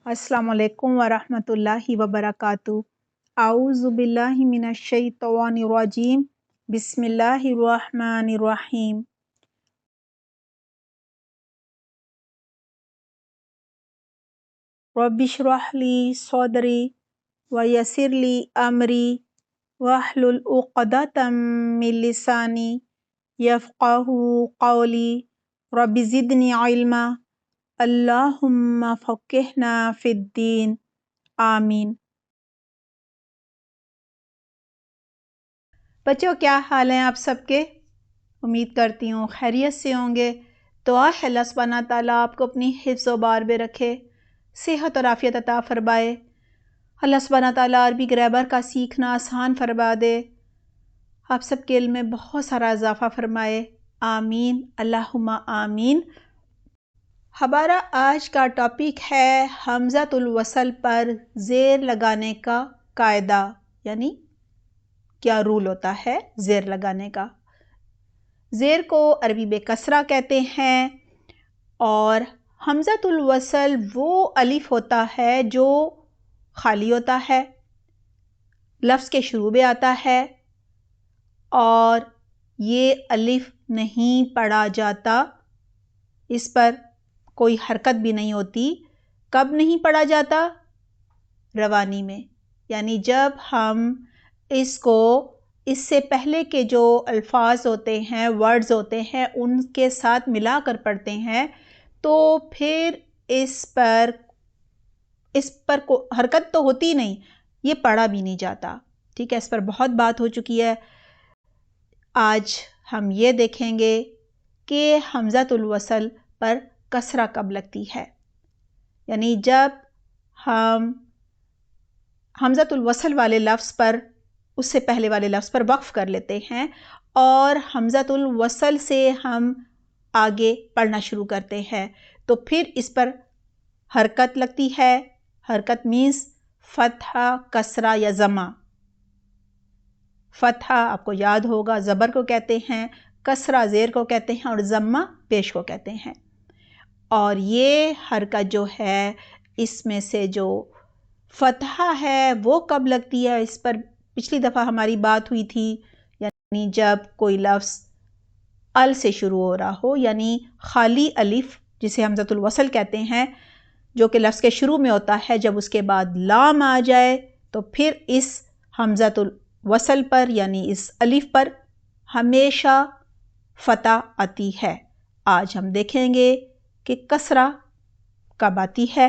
अस्सलाम वालेकुम वरहमतुल्लाहि वबरकातुहू। आऊज़ु बिल्लाहि मिनश शैतानिर रजीम। बिस्मिल्लाहिर रहमानिर रहीम। रब्बिश्रह ली सदरी व यस्सिर ली अमरी वहलुल उक़दतम मिन लिसानी यफ़क़हू क़ौली। रब्बि ज़िदनी इल्मा। अल्लाहुम्मा फ़क़्हिना फ़िद्दीन। आमीन। बच्चों, क्या हाल हैं आप सबके? उम्मीद करती हूँ खैरियत से होंगे। दुआ है अल्लाह सुब्हाना ताला आपको अपनी हिफ्ज़ व बार में रखे, सेहत और आफ़ियत अता फ़रमाए। अल्लाह सुब्हाना ताला अरबी ग्रामर का सीखना आसान फरमा दे, आप सबके इल्म में बहुत सारा इजाफ़ा फरमाए। आमीन अल्लाहुम्मा आमीन। हमारा आज का टॉपिक है हमज़तुल वसल पर ज़ेर लगाने का कायदा, यानी क्या रूल होता है ज़ेर लगाने का। ज़ेर को अरबी में कसरा कहते हैं और हमज़तुल वसल वो अलिफ होता है जो खाली होता है, लफ्ज़ के शुरू में आता है और ये अलिफ नहीं पढ़ा जाता, इस पर कोई हरकत भी नहीं होती। कब नहीं पढ़ा जाता? रवानी में, यानी जब हम इसको इससे पहले के जो अल्फाज होते हैं, वर्ड्स होते हैं, उनके साथ मिलाकर पढ़ते हैं तो फिर इस पर हरकत तो होती नहीं, ये पढ़ा भी नहीं जाता। ठीक है, इस पर बहुत बात हो चुकी है। आज हम ये देखेंगे कि हमज़तुल वसल पर कसरा कब लगती है, यानी जब हम हमज़तुल वसल वाले लफ्ज़ पर उससे पहले वाले लफ्ज़ पर वक्फ़ कर लेते हैं और हमज़तुल वसल से हम आगे पढ़ना शुरू करते हैं तो फिर इस पर हरकत लगती है। हरकत मीन्स फ़तहा, कसरा या ज़मा। फ़तहा आपको याद होगा ज़बर को कहते हैं, कसरा ज़ेर को कहते हैं और ज़म्मा पेश को कहते हैं। और ये हरकत जो है इसमें से जो फ़तहा है वो कब लगती है, इस पर पिछली दफ़ा हमारी बात हुई थी। यानी जब कोई लफ्ज़ अल से शुरू हो रहा हो, यानी खाली अलिफ जिसे हमज़तुल वसल कहते हैं, जो कि लफ्ज़ के शुरू में होता है, जब उसके बाद लाम आ जाए तो फिर इस हमज़तुल वसल पर यानी इस अलिफ पर हमेशा फ़तह आती है। आज हम देखेंगे कि कसरा कब आती है।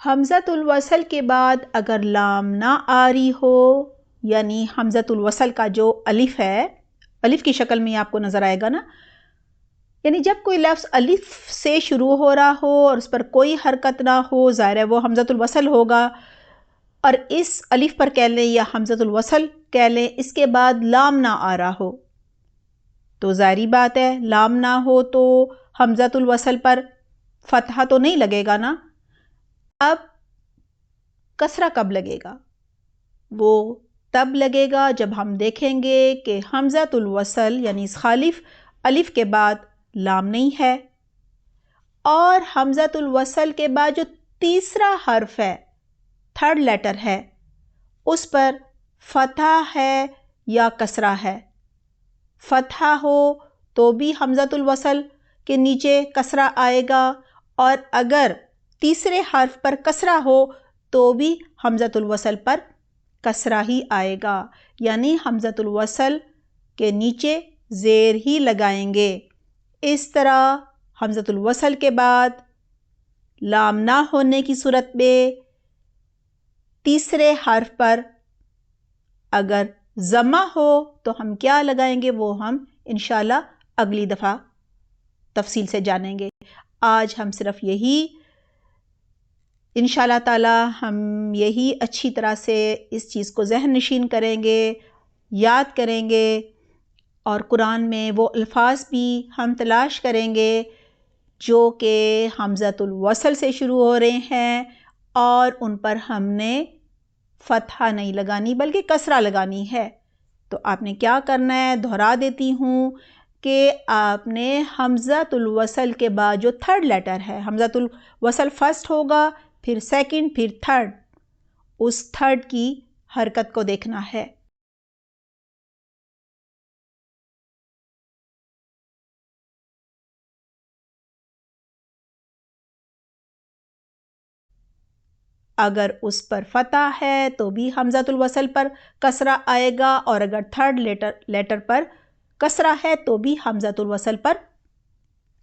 हमज़तुल वसल के बाद अगर लाम ना आ रही हो, यानी हमज़तुल वसल का जो अलिफ है, अलिफ की शक्ल में आपको नज़र आएगा ना, यानी जब कोई लफ्ज़ अलिफ से शुरू हो रहा हो और उस पर कोई हरकत ना हो, ज़ाहिर है वो हमज़तुल वसल होगा। और इस अलिफ पर कह लें या हमज़तुल वसल कह लें, इसके बाद लाम ना आ रहा हो तो ज़ाहिरी बात है लाम ना हो तो हमज़तुल वसल पर फ़तहा तो नहीं लगेगा ना। अब कसरा कब लगेगा? वो तब लगेगा जब हम देखेंगे कि हमज़तुल वसल यानी इस खालिफ अलिफ के बाद लाम नहीं है और हमज़तुल वसल के बाद जो तीसरा हर्फ है, थर्ड लेटर है, उस पर फ़तहा है या कसरा है। फ़तहा हो तो भी हमज़तुल वसल के नीचे कसरा आएगा और अगर तीसरे हर्फ पर कसरा हो तो भी हमज़तुल वसल पर कसरा ही आएगा, यानी हमज़तुल वसल के नीचे ज़ेर ही लगाएंगे। इस तरह हमज़तुल वसल के बाद लाम ना होने की सूरत में तीसरे हर्फ पर अगर ज़मा हो तो हम क्या लगाएंगे, वो हम इंशाल्लाह अगली दफ़ा तफसील से जानेंगे। आज हम सिर्फ यही इंशाल्लाह ताला हम यही अच्छी तरह से इस चीज़ को ज़हन नशीन करेंगे, याद करेंगे और कुरान में वो अल्फाज भी हम तलाश करेंगे जो कि हमज़तुल वसल से शुरू हो रहे हैं और उन पर हमने फ़तहा नहीं लगानी बल्कि कसरा लगानी है। तो आपने क्या करना है, दोहरा देती हूँ کہ آپ نے حمزۃ الوصل کے بعد جو تھرڈ لیٹر ہے، حمزۃ الوصل فرسٹ ہوگا، پھر سیکنڈ، پھر تھرڈ، اس تھرڈ کی حرکت کو دیکھنا ہے۔ اگر اس پر فتح ہے تو بھی حمزۃ الوصل پر کسرہ آئے گا، اور اگر تھرڈ لیٹر پر کسرہ ہے تو بھی حمزۃ الوصل پر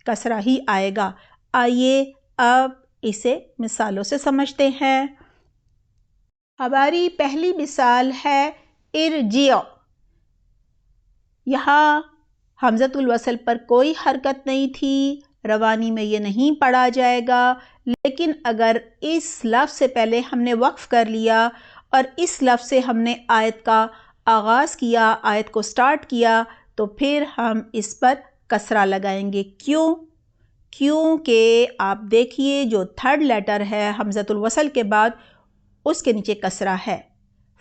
کسرہ ہی آئے گا۔ آئیے اب اسے مثالوں سے سمجھتے ہیں۔ ہماری پہلی مثال ہے ارجع۔ یہاں حمزۃ الوصل پر کوئی حرکت نہیں تھی، روانی میں یہ نہیں پڑھا جائے گا، لیکن اگر اس لفظ سے پہلے ہم نے وقف کر لیا اور اس لفظ سے ہم نے آیت کا آغاز کیا، آیت کو سٹارٹ کیا، تو پھر ہم اس پر کسرہ لگائیں گے۔ کیونکہ آپ دیکھیے جو تھرڈ لیٹر ہے حمزۃ الوصل کے بعد، اس کے نیچے کسرہ ہے۔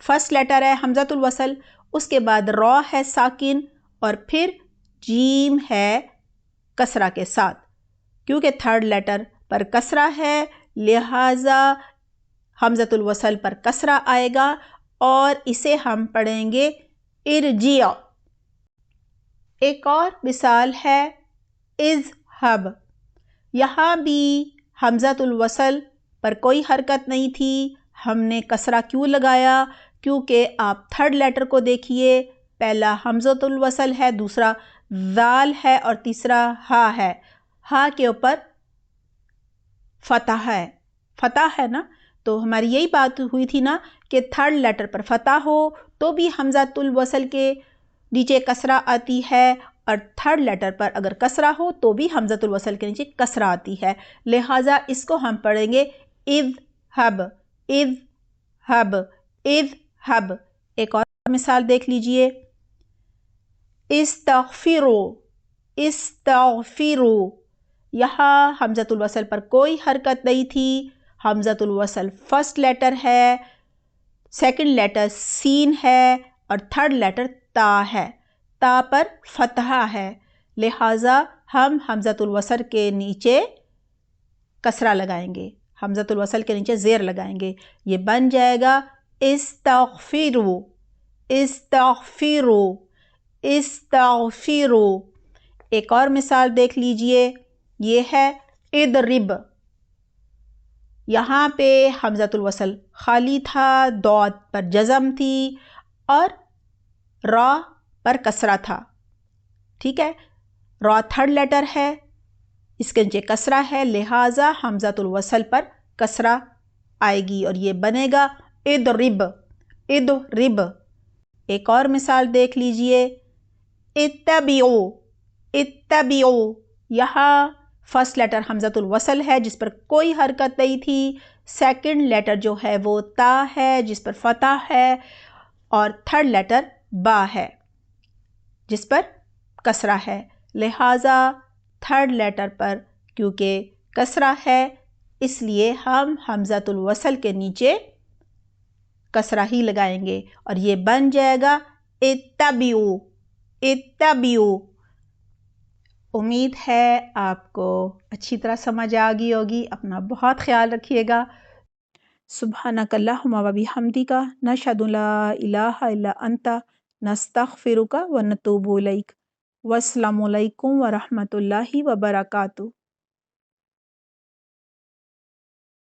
فرسٹ لیٹر ہے حمزۃ الوصل، اس کے بعد را ہے ساکن، اور پھر جیم ہے کسرہ کے ساتھ۔ کیونکہ تھرڈ لیٹر پر کسرہ ہے، لہٰذا حمزۃ الوصل پر کسرہ آئے گا اور اسے ہم پڑھیں گے ارجع۔ ایک اور مثال ہے اذهب۔ یہاں بھی حمزۃ الوصل پر کوئی حرکت نہیں تھی، ہم نے کسرہ کیوں لگایا؟ کیونکہ آپ تھرڈ لیٹر کو دیکھیے، پہلا حمزۃ الوصل ہے، دوسرا ذال ہے اور تیسرا ہا ہے۔ ہا کے اوپر فتح ہے نا، تو ہماری یہی بات ہوئی تھی نا کہ تھرڈ لیٹر پر فتح ہو تو بھی حمزۃ الوصل کے نیچے کسرہ آتی ہے، اور تھرڈ لیٹر پر اگر کسرہ ہو تو بھی حمزۃ الوصل کے نیچے کسرہ آتی ہے، لہٰذا اس کو ہم پڑھیں گے اذهب، اذهب، اذهب۔ ایک اور مثال دیکھ لیجئے، استغفروا، استغفروا۔ یہاں حمزۃ الوصل پر کوئی حرکت نہیں تھی، حمزۃ الوصل فرسٹ لیٹر ہے، سیکنڈ لیٹر سین ہے، اور تھرڈ لیٹر تا ہے۔ تا پر فتحہ ہے، لہٰذا ہم حمزۃ الوصل کے نیچے کسرہ لگائیں گے، حمزۃ الوصل کے نیچے زیر لگائیں گے، یہ بن جائے گا استغفروا، استغفروا، استغفروا۔ ایک اور مثال دیکھ لیجئے، یہ ہے اضرب۔ یہاں پہ حمزۃ الوصل خالی تھا، ضاد پر جزم تھی اور را پر کسرہ تھا، ٹھیک ہے، را تھرڈ لیٹر ہے، اس کے نیچے کسرہ ہے، لہٰذا حمزۃ الوصل پر کسرہ آئے گی اور یہ بنے گا اضرب، اضرب۔ ایک اور مثال دیکھ لیجئے، اتبعوا، اتبعوا۔ یہاں فرسٹ لیٹر حمزۃ الوصل ہے جس پر کوئی حرکت نہیں تھی، سیکنڈ لیٹر جو ہے وہ تا ہے جس پر فتح ہے، اور تھرڈ لیٹر با ہے جس پر کسرہ ہے، لہٰذا تھرڈ لیٹر پر کیونکہ کسرہ ہے اس لیے ہم حمزۃ الوصل کے نیچے کسرہ ہی لگائیں گے اور یہ بن جائے گا اتبعوا، اتبعوا۔ امید ہے آپ کو اچھی طرح سمجھ آ گئی ہوگی، اپنا بہت خیال رکھیے گا۔ سبحانک اللہم و بحمدک، نشہد لا الہ الا انت، نستغفرک و نتوب الیک۔ والسلام علیکم ورحمۃ اللہ وبرکاتہ۔